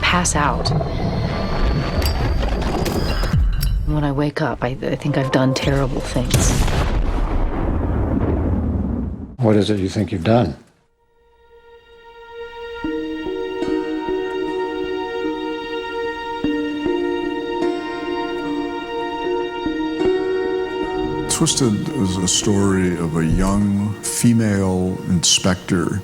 pass out. When I wake up, I think I've done terrible things. What is it you think you've done? Twisted is a story of a young female inspector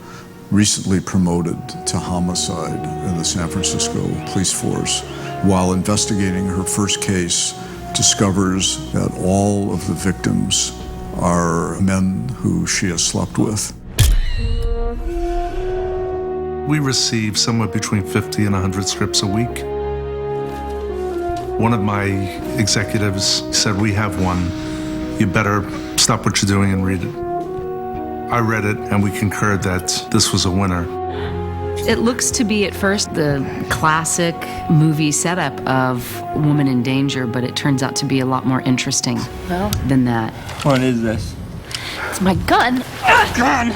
recently promoted to homicide in the San Francisco police force. While investigating her first case, discovers that all of the victims are men who she has slept with. We receive somewhere between 50 and 100 scripts a week. One of my executives said, "We have one. You better stop what you're doing and read it." I read it, and we concurred that this was a winner. It looks to be, at first, the classic movie setup of woman in danger, but it turns out to be a lot more interesting than that. What is this? It's my gun! Gun!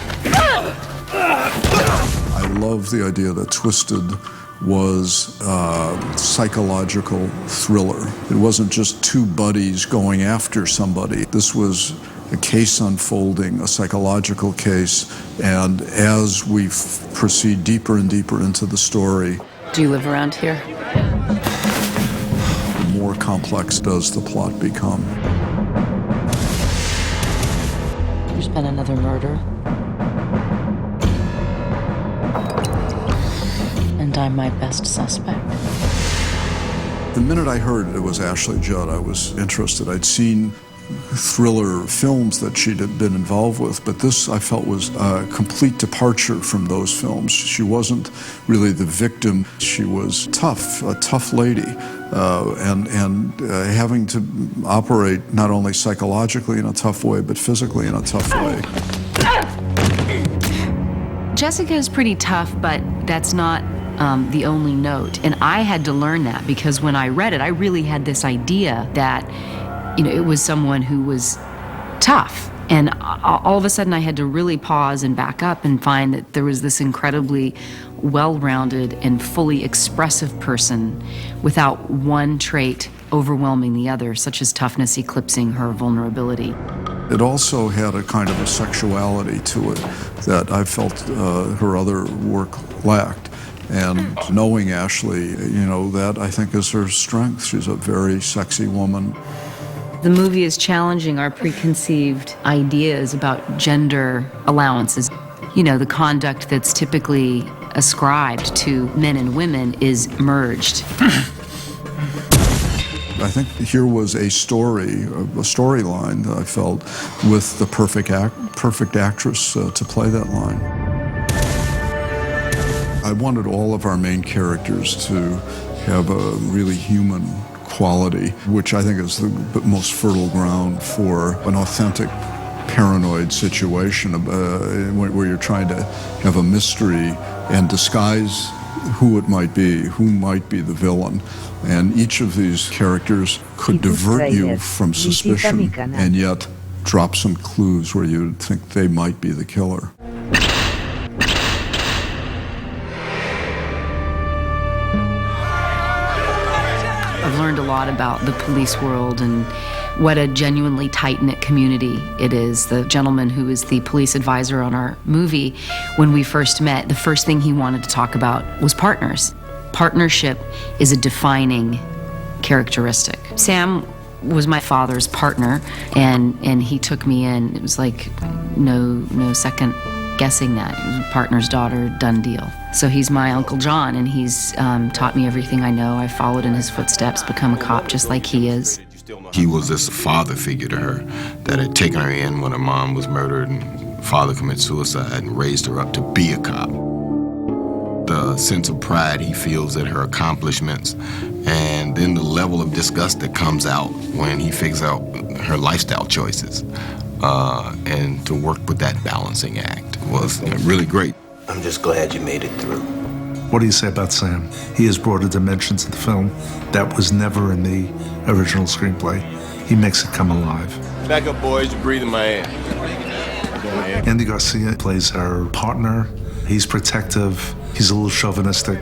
I love the idea that Twisted was a psychological thriller. It wasn't just two buddies going after somebody. This was a case unfolding, a psychological case, and as we proceed deeper and deeper into the story, Do you live around here? the more complex does the plot become. There's been another murder. And I'm my best suspect. The minute I heard it was Ashley Judd, I was interested. I'd seen thriller films that she'd been involved with, but this I felt was a complete departure from those films. She wasn't really the victim. She was tough, a tough lady, and having to operate not only psychologically in a tough way, but physically in a tough way. Jessica is pretty tough, but that's not the only note. And I had to learn that, because when I read it, I really had this idea that it was someone who was tough. And all of a sudden I had to really pause and back up and find that there was this incredibly well-rounded and fully expressive person without one trait overwhelming the other, such as toughness eclipsing her vulnerability. It also had a kind of a sexuality to it that I felt her other work lacked. And knowing Ashley, that I think is her strength. She's a very sexy woman. The movie is challenging our preconceived ideas about gender allowances. The conduct that's typically ascribed to men and women is merged. I think here was a storyline that I felt with the perfect actress to play that line. I wanted all of our main characters to have a really human quality, which I think is the most fertile ground for an authentic paranoid situation where you're trying to have a mystery and disguise who it might be, who might be the villain. And each of these characters could divert you from suspicion and yet drop some clues where you'd think they might be the killer. I've learned a lot about the police world and what a genuinely tight-knit community it is. The gentleman who is the police advisor on our movie, when we first met, the first thing he wanted to talk about was partners. Partnership is a defining characteristic. Sam was my father's partner, and he took me in. It was like no second guessing that. It was partner's daughter, done deal. So he's my Uncle John, and he's taught me everything I know. I followed in his footsteps, become a cop just like he is. He was this father figure to her that had taken her in when her mom was murdered and father committed suicide and raised her up to be a cop. The sense of pride he feels at her accomplishments, and then the level of disgust that comes out when he figures out her lifestyle choices. And to work with that balancing act was really great. I'm just glad you made it through. What do you say about Sam? He has brought a dimension to the film that was never in the original screenplay. He makes it come alive. Back up, boys. You're breathing my air. Andy Garcia plays our partner. He's protective. He's a little chauvinistic.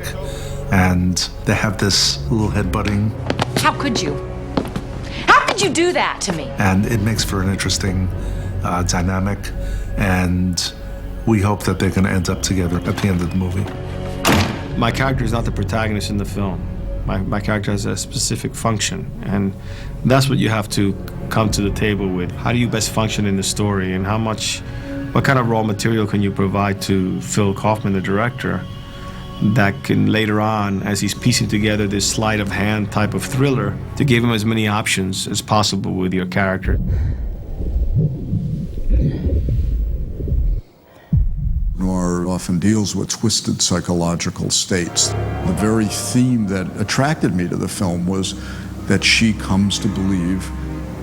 and they have this little headbutting. How could you? How could you do that to me? And it makes for an interesting dynamic, and we hope that they're going to end up together at the end of the movie. My character is not the protagonist in the film. My character has a specific function, and that's what you have to come to the table with. How do you best function in the story, and what kind of raw material can you provide to Phil Kaufman, the director, that can later on, as he's piecing together this sleight of hand type of thriller, to give him as many options as possible with your character. Noir often deals with twisted psychological states. The very theme that attracted me to the film was that she comes to believe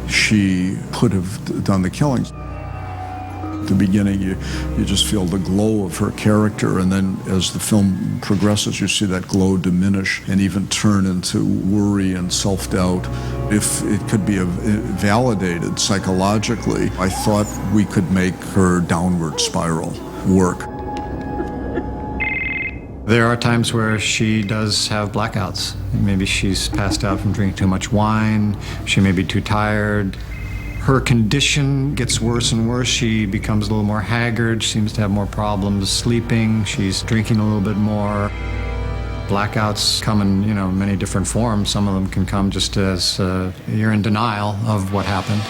she could have done the killings. At the beginning, you just feel the glow of her character, and then as the film progresses, you see that glow diminish and even turn into worry and self-doubt. If it could be validated psychologically, I thought we could make her downward spiral work. There are times where she does have blackouts. Maybe she's passed out from drinking too much wine. She may be too tired. Her condition gets worse and worse. She becomes a little more haggard, seems to have more problems sleeping. She's drinking a little bit more. Blackouts come in, many different forms. Some of them can come just as you're in denial of what happened.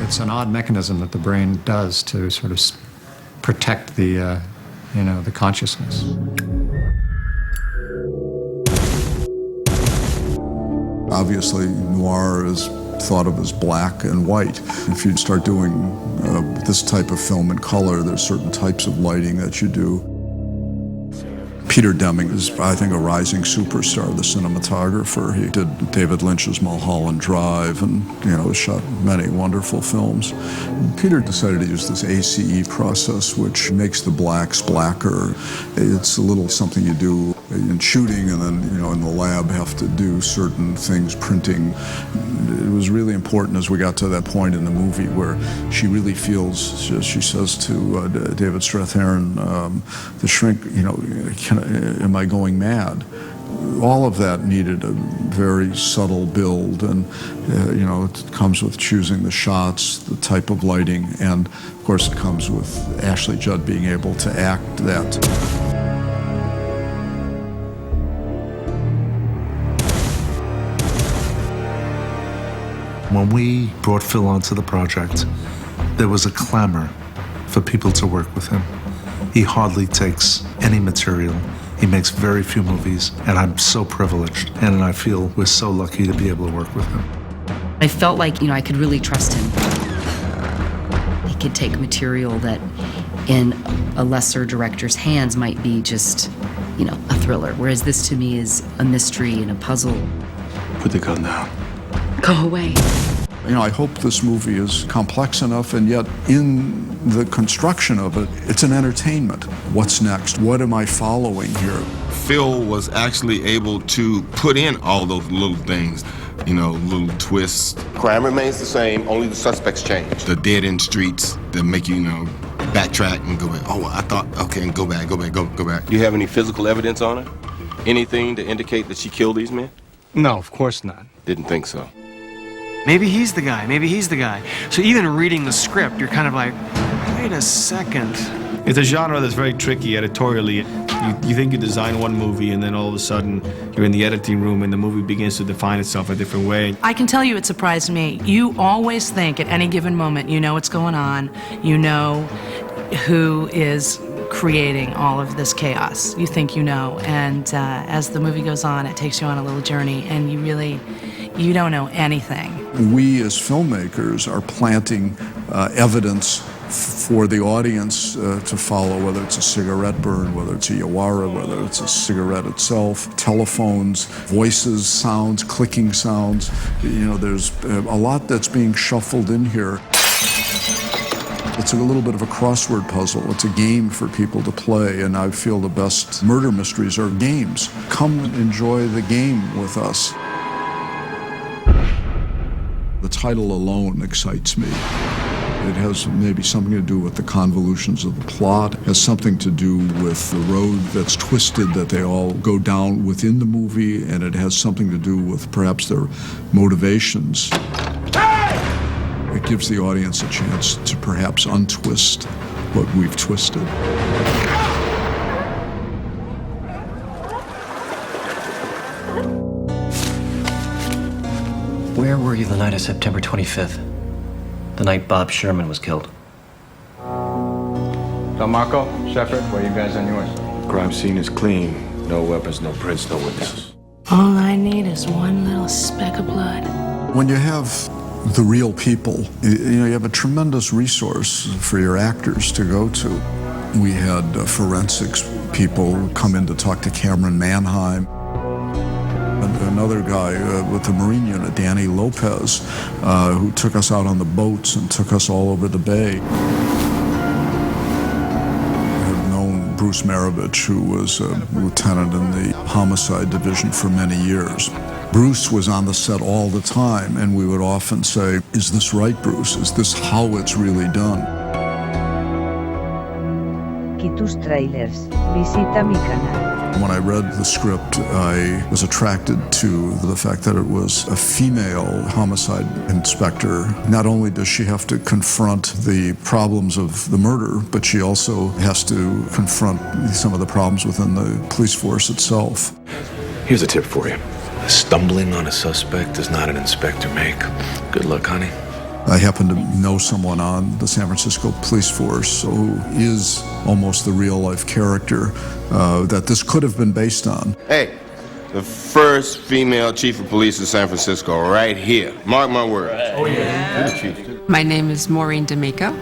It's an odd mechanism that the brain does to sort of protect the consciousness. Obviously, noir is thought of as black and white. If you start doing this type of film in color, there's certain types of lighting that you do. Peter Deming is, I think, a rising superstar, the cinematographer. He did David Lynch's Mulholland Drive and, shot many wonderful films. Peter decided to use this ACE process, which makes the blacks blacker. It's a little something you do in shooting, and then, in the lab have to do certain things, printing. It was really important as we got to that point in the movie where she really feels, she says to David Strathairn, the shrink, am I going mad? All of that needed a very subtle build, and it comes with choosing the shots, the type of lighting, and of course it comes with Ashley Judd being able to act that. When we brought Phil onto the project, there was a clamor for people to work with him. He hardly takes any material. He makes very few movies, and I'm so privileged, and I feel we're so lucky to be able to work with him. I felt like, I could really trust him. He could take material that in a lesser director's hands might be just, a thriller, whereas this to me is a mystery and a puzzle. Put the gun down. Go away. I hope this movie is complex enough, and yet in the construction of it, it's an entertainment. What's next? What am I following here? Phil was actually able to put in all those little things, little twists. Crime remains the same, only the suspects change. The dead-end streets that make you, backtrack and go back. Oh, I thought, okay, and go back. Do you have any physical evidence on her? Anything to indicate that she killed these men? No, of course not. Didn't think so. Maybe he's the guy. So even reading the script, you're kind of like, wait a second. It's a genre that's very tricky editorially. You think you design one movie, and then all of a sudden you're in the editing room and the movie begins to define itself a different way. I can tell you it surprised me. You always think at any given moment, you know what's going on, you know who is creating all of this chaos. You think you know, and as the movie goes on, it takes you on a little journey, and you don't know anything. We as filmmakers are planting evidence for the audience to follow, whether it's a cigarette burn, whether it's a Yawara, whether it's a cigarette itself, telephones, voices, sounds, clicking sounds. There's a lot that's being shuffled in here. It's a little bit of a crossword puzzle. It's a game for people to play, and I feel the best murder mysteries are games. Come and enjoy the game with us. The title alone excites me. It has maybe something to do with the convolutions of the plot. It has something to do with the road that's twisted that they all go down within the movie, and it has something to do with perhaps their motivations. It gives the audience a chance to perhaps untwist what we've twisted. Where were you the night of September 25th? The night Bob Sherman was killed. Don Marco, Shepard, where are you guys on yours? Crime scene is clean. No weapons, no prints, no witnesses. All I need is one little speck of blood. When you have the real people, you have a tremendous resource for your actors to go to. We had forensics people come in to talk to Cameron Manheim. And another guy with the Marine unit, Danny Lopez, who took us out on the boats and took us all over the bay. Bruce Maravich, who was a lieutenant in the homicide division for many years. Bruce was on the set all the time, and we would often say, is this right, Bruce? Is this how it's really done? Tus tráilers. Visita mi canal. When I read the script, I was attracted to the fact that it was a female homicide inspector. Not only does she have to confront the problems of the murder, but she also has to confront some of the problems within the police force itself. Here's a tip for you. Stumbling on a suspect does not an inspector make. Good luck, honey. I happen to know someone on the San Francisco police force who is almost the real-life character that this could have been based on. Hey, the first female chief of police of San Francisco right here. Mark my words. Oh, yeah. My name is Maureen D'Amico.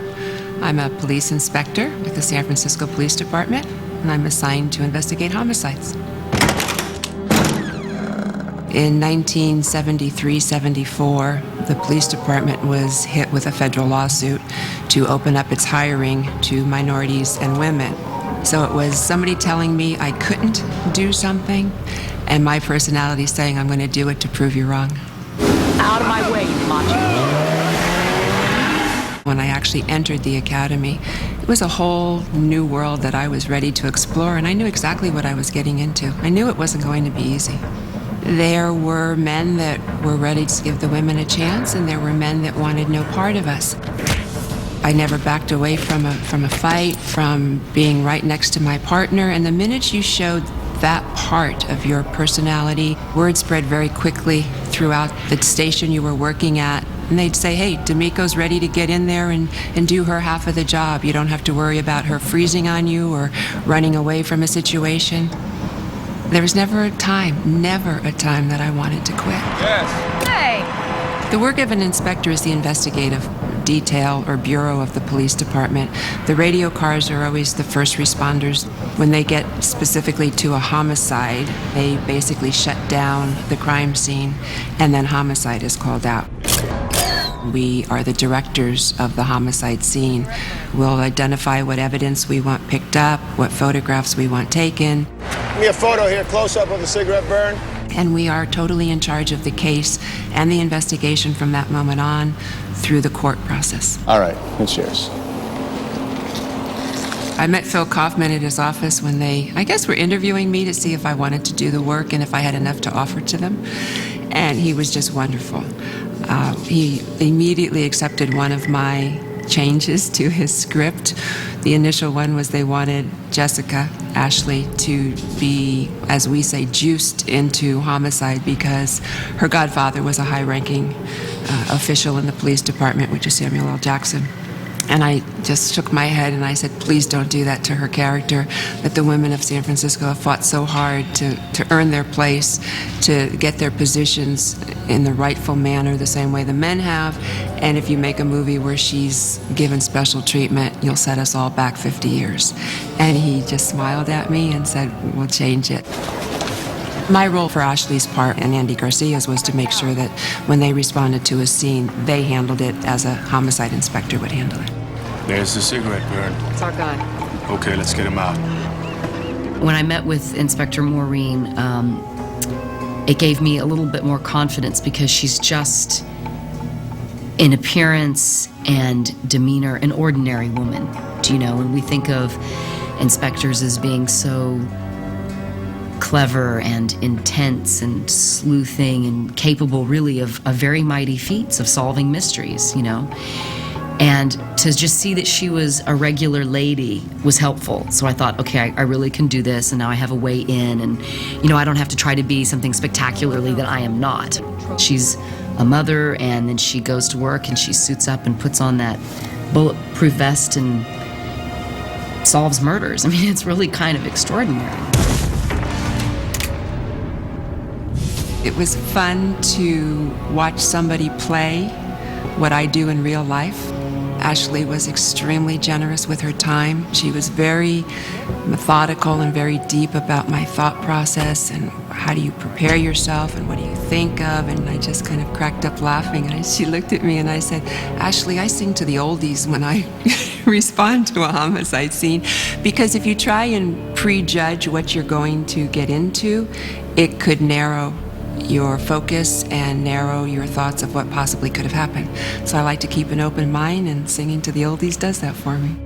I'm a police inspector with the San Francisco Police Department, and I'm assigned to investigate homicides. In 1973-74, the police department was hit with a federal lawsuit to open up its hiring to minorities and women. So it was somebody telling me I couldn't do something, and my personality saying I'm going to do it to prove you wrong. Out of my way, macho. When I actually entered the academy, it was a whole new world that I was ready to explore, and I knew exactly what I was getting into. I knew it wasn't going to be easy. There were men that were ready to give the women a chance, and there were men that wanted no part of us. I never backed away from a fight, from being right next to my partner, and the minute you showed that part of your personality, word spread very quickly throughout the station you were working at, and they'd say, hey, D'Amico's ready to get in there and do her half of the job. You don't have to worry about her freezing on you or running away from a situation. There was never a time that I wanted to quit. Yes. Hey! The work of an inspector is the investigative detail or bureau of the police department. The radio cars are always the first responders. When they get specifically to a homicide, they basically shut down the crime scene, and then homicide is called out. We are the directors of the homicide scene. We'll identify what evidence we want picked up, what photographs we want taken. Give me a photo here, close-up of a cigarette burn. And we are totally in charge of the case and the investigation from that moment on through the court process. All right, it's yours. I met Phil Kaufman at his office when they, I guess, were interviewing me to see if I wanted to do the work and if I had enough to offer to them. And he was just wonderful. He immediately accepted one of my changes to his script. The initial one was they wanted Jessica Ashley to be, as we say, juiced into homicide because her godfather was a high-ranking official in the police department, which is Samuel L. Jackson. And I just shook my head and I said, please don't do that to her character, that the women of San Francisco have fought so hard to earn their place, to get their positions in the rightful manner, the same way the men have. And if you make a movie where she's given special treatment, you'll set us all back 50 years. And he just smiled at me and said, we'll change it. My role for Ashley's part and Andy Garcia's was to make sure that when they responded to a scene, they handled it as a homicide inspector would handle it. There's the cigarette burn. It's our guy. Okay, let's get him out. When I met with Inspector Maureen, it gave me a little bit more confidence because she's just in appearance and demeanor, an ordinary woman. You know, when we think of inspectors as being so clever and intense and sleuthing and capable really of very mighty feats of solving mysteries, you know. And to just see that she was a regular lady was helpful. So I thought, okay, I really can do this, and now I have a way in, and, you know, I don't have to try to be something spectacularly that I am not. She's a mother, and then she goes to work, and she suits up and puts on that bulletproof vest and solves murders. I mean, it's really kind of extraordinary. It was fun to watch somebody play what I do in real life. Ashley was extremely generous with her time. She was very methodical and very deep about my thought process and how do you prepare yourself and what do you think of, and I just kind of cracked up laughing. And she looked at me and I said, Ashley, I sing to the oldies when I respond to a homicide scene, because if you try and prejudge what you're going to get into, it could narrow your focus and narrow your thoughts of what possibly could have happened. So I like to keep an open mind, and singing to the oldies does that for me.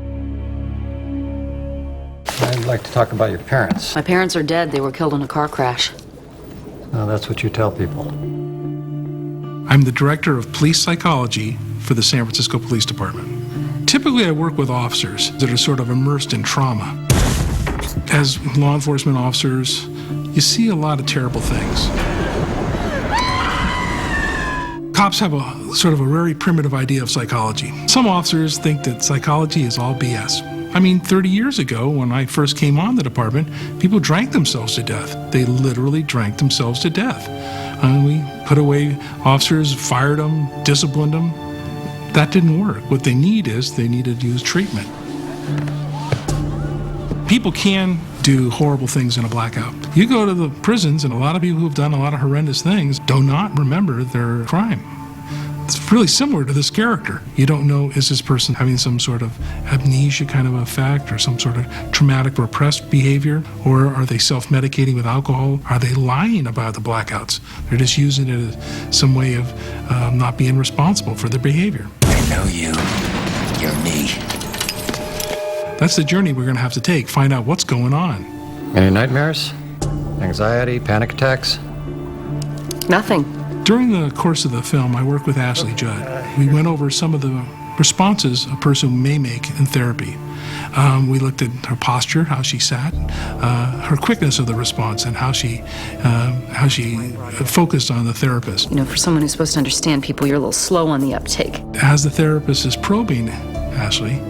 I'd like to talk about your parents. My parents are dead. They were killed in a car crash. That's what you tell people. I'm the director of police psychology for the San Francisco Police Department. Typically, I work with officers that are sort of immersed in trauma. As law enforcement officers, you see a lot of terrible things. Cops have a sort of a very primitive idea of psychology. Some officers think that psychology is all BS. I mean, 30 years ago, when I first came on the department, people drank themselves to death. They literally drank themselves to death. We put away officers, fired them, disciplined them. That didn't work. What they need is they need to use treatment. People can do horrible things in a blackout. You go to the prisons, and a lot of people who've done a lot of horrendous things do not remember their crime. It's really similar to this character. You don't know, is this person having some sort of amnesia kind of effect, or some sort of traumatic repressed behavior, or are they self-medicating with alcohol? Are they lying about the blackouts? They're just using it as some way of not being responsible for their behavior. I know you. You're me. That's the journey we're going to have to take, find out what's going on. Any nightmares? Anxiety? Panic attacks? Nothing. During the course of the film, I worked with Ashley Judd. We went over some of the responses a person may make in therapy. We looked at her posture, how she sat, her quickness of the response, and how she focused on the therapist. You know, for someone who's supposed to understand people, you're a little slow on the uptake. As the therapist is probing Ashley,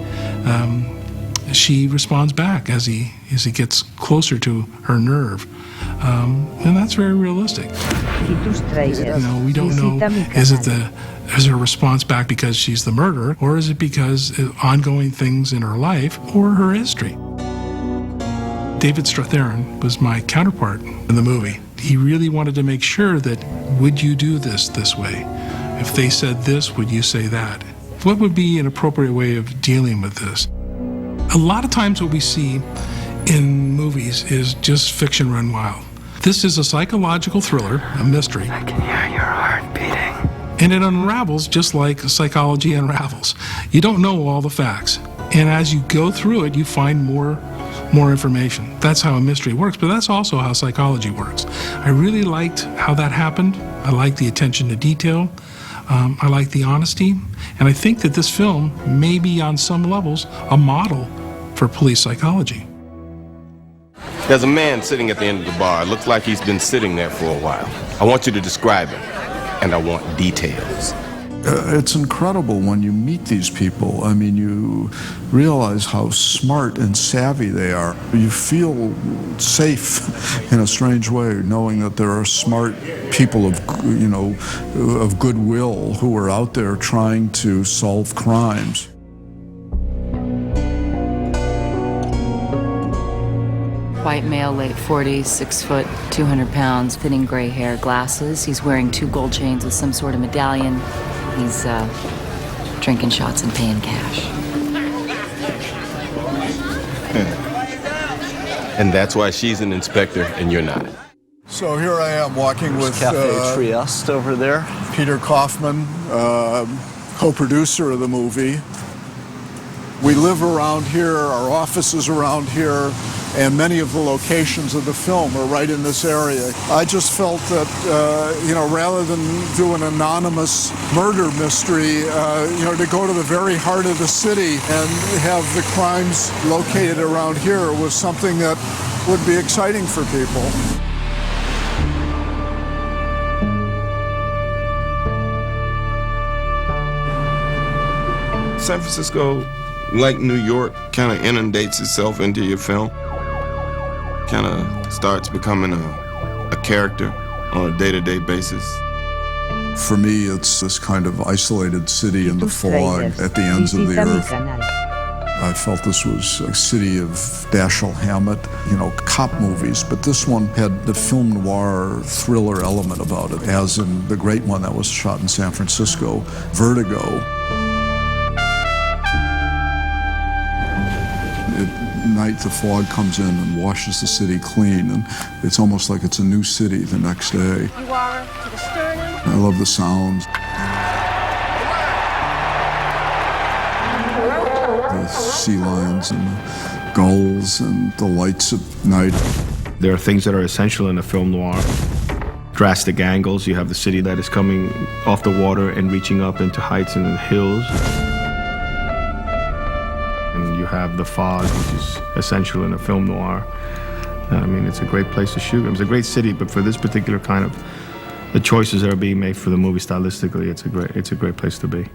she responds back as he gets closer to her nerve, and that's very realistic. You know, we don't know, is her response back because she's the murderer, or is it because of ongoing things in her life or her history? David Strathairn was my counterpart in the movie. He really wanted to make sure that, would you do this way? If they said this, would you say that? What would be an appropriate way of dealing with this? A lot of times what we see in movies is just fiction run wild. This is a psychological thriller, a mystery. I can hear your heart beating. And it unravels just like psychology unravels. You don't know all the facts. And as you go through it, you find more information. That's how a mystery works, but that's also how psychology works. I really liked how that happened. I liked the attention to detail. I like the honesty, and I think that this film may be, on some levels, a model for police psychology. There's a man sitting at the end of the bar. It looks like he's been sitting there for a while. I want you to describe him, and I want details. It's incredible when you meet these people. I mean, you realize how smart and savvy they are. You feel safe in a strange way, knowing that there are smart people of goodwill who are out there trying to solve crimes. White male, late 40s, 6 foot, 200 pounds, thinning gray hair, glasses. He's wearing 2 gold chains with some sort of medallion. He's drinking shots and paying cash. And that's why she's an inspector and you're not. So here I am walking with Cafe Trieste over there. Peter Kaufman, co-producer of the movie. We live around here, our office is around here, and many of the locations of the film are right in this area. I just felt that, rather than do an anonymous murder mystery, to go to the very heart of the city and have the crimes located around here was something that would be exciting for people. San Francisco, like New York, kind of inundates itself into your film. Kind of starts becoming a character on a day-to-day basis. For me, it's this kind of isolated city in the fog at the ends of the earth. I felt this was a city of Dashiell Hammett, cop movies, but this one had the film noir thriller element about it, as in the great one that was shot in San Francisco, Vertigo. At night, the fog comes in and washes the city clean, and it's almost like it's a new city the next day. You are to the sternum. I love the sounds. The sea lions and the gulls and the lights at night. There are things that are essential in a film noir. Drastic angles. You have the city that is coming off the water and reaching up into heights and hills. And you have the fog, which is essential in a film noir. I mean, it's a great place to shoot. It's a great city, but for this particular kind of, the choices that are being made for the movie stylistically, it's a great place to be.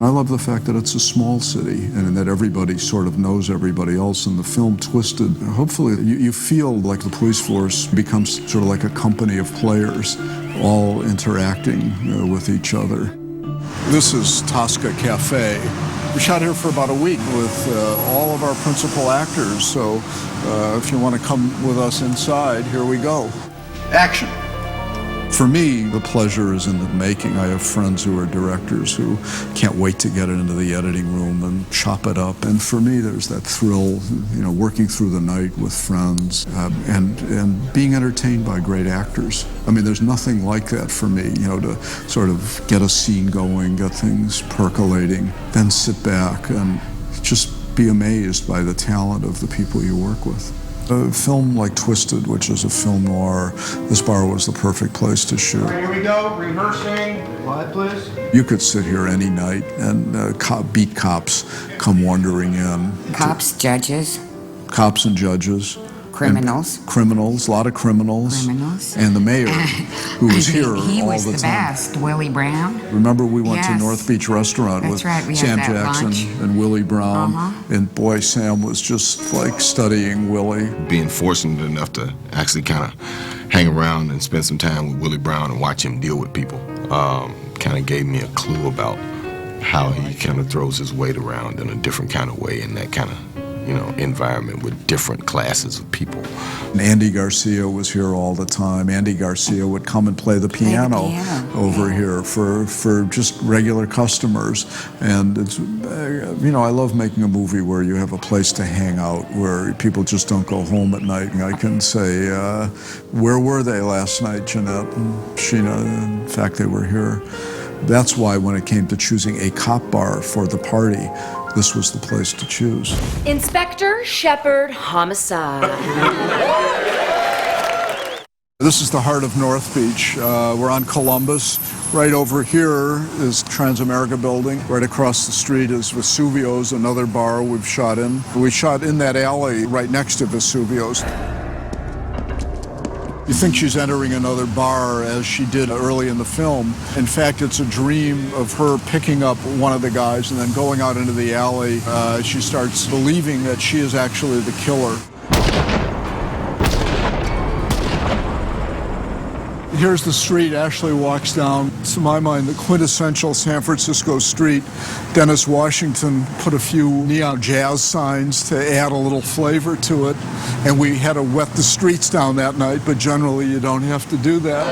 I love the fact that it's a small city and that everybody sort of knows everybody else. And the film Twisted, hopefully you feel like the police force becomes sort of like a company of players, all interacting with each other. This is Tosca Cafe. We shot here for about a week with all of our principal actors, so if you want to come with us inside, here we go. Action! For me, the pleasure is in the making. I have friends who are directors who can't wait to get it into the editing room and chop it up. And for me, there's that thrill, working through the night with friends and being entertained by great actors. I mean, there's nothing like that for me, to sort of get a scene going, get things percolating, then sit back and just be amazed by the talent of the people you work with. A film like Twisted, which is a film noir, this bar was the perfect place to shoot. Here we go, rehearsing. Quiet, please. You could sit here any night and beat cops come wandering in. Cops, judges. Cops and judges. Criminals. Criminals, a lot of criminals. And the mayor, who was here he all was the the time. best, Willie Brown. Remember we went to North Beach Restaurant with Sam Jackson and Willie Brown, and boy, Sam was just like studying Willie. Being fortunate enough to actually kind of hang around and spend some time with Willie Brown and watch him deal with people kind of gave me a clue about how he kind of throws his weight around in a different kind of way in that kind of environment with different classes of people. And Andy Garcia was here all the time. Andy Garcia would come and play the piano over here for just regular customers. And it's, I love making a movie where you have a place to hang out, where people just don't go home at night. And I can say, where were they last night, Jeanette and Sheena? In fact, they were here. That's why when it came to choosing a cop bar for the party, this was the place to choose. Inspector Shepard Homicide. This is the heart of North Beach. We're on Columbus. Right over here is Transamerica Building. Right across the street is Vesuvio's, another bar we've shot in. We shot in that alley right next to Vesuvio's. You think she's entering another bar, as she did early in the film. In fact, it's a dream of her picking up one of the guys and then going out into the alley. She starts believing that she is actually the killer. Here's the street Ashley walks down. To my mind, the quintessential San Francisco street. Dennis Washington put a few neon jazz signs to add a little flavor to it. And we had to wet the streets down that night, but generally you don't have to do that.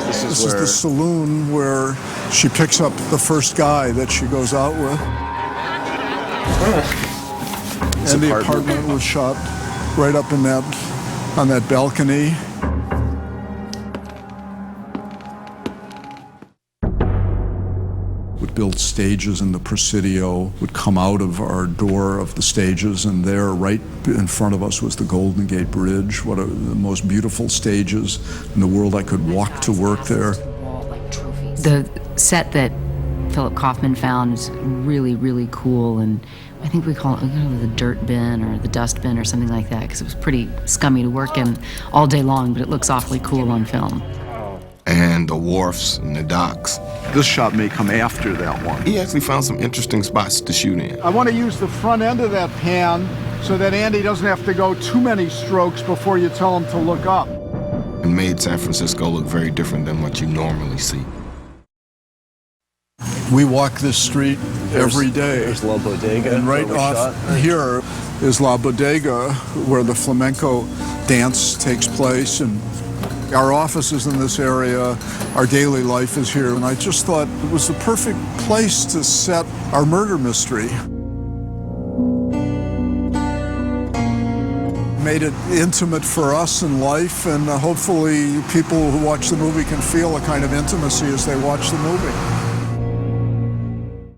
This is the saloon where she picks up the first guy that she goes out with. And the apartment was shot right up in on that balcony. Would build stages in the Presidio, would come out of our door of the stages, and there, right in front of us, was the Golden Gate Bridge. One of the most beautiful stages in the world. I could walk to work there. The set that Philip Kaufman found is really, really cool, and I think we call it the dirt bin or the dust bin or something like that, because it was pretty scummy to work in all day long, but it looks awfully cool on film. And the wharfs and the docks. This shot may come after that one. He actually found some interesting spots to shoot in. I want to use the front end of that pan so that Andy doesn't have to go too many strokes before you tell him to look up. And made San Francisco look very different than what you normally see. We walk this street every day. There's La Bodega. And right off here is La Bodega, where the flamenco dance takes place, and our office is in this area, our daily life is here, and I just thought it was the perfect place to set our murder mystery. Made it intimate for us in life, and hopefully people who watch the movie can feel a kind of intimacy as they watch the movie.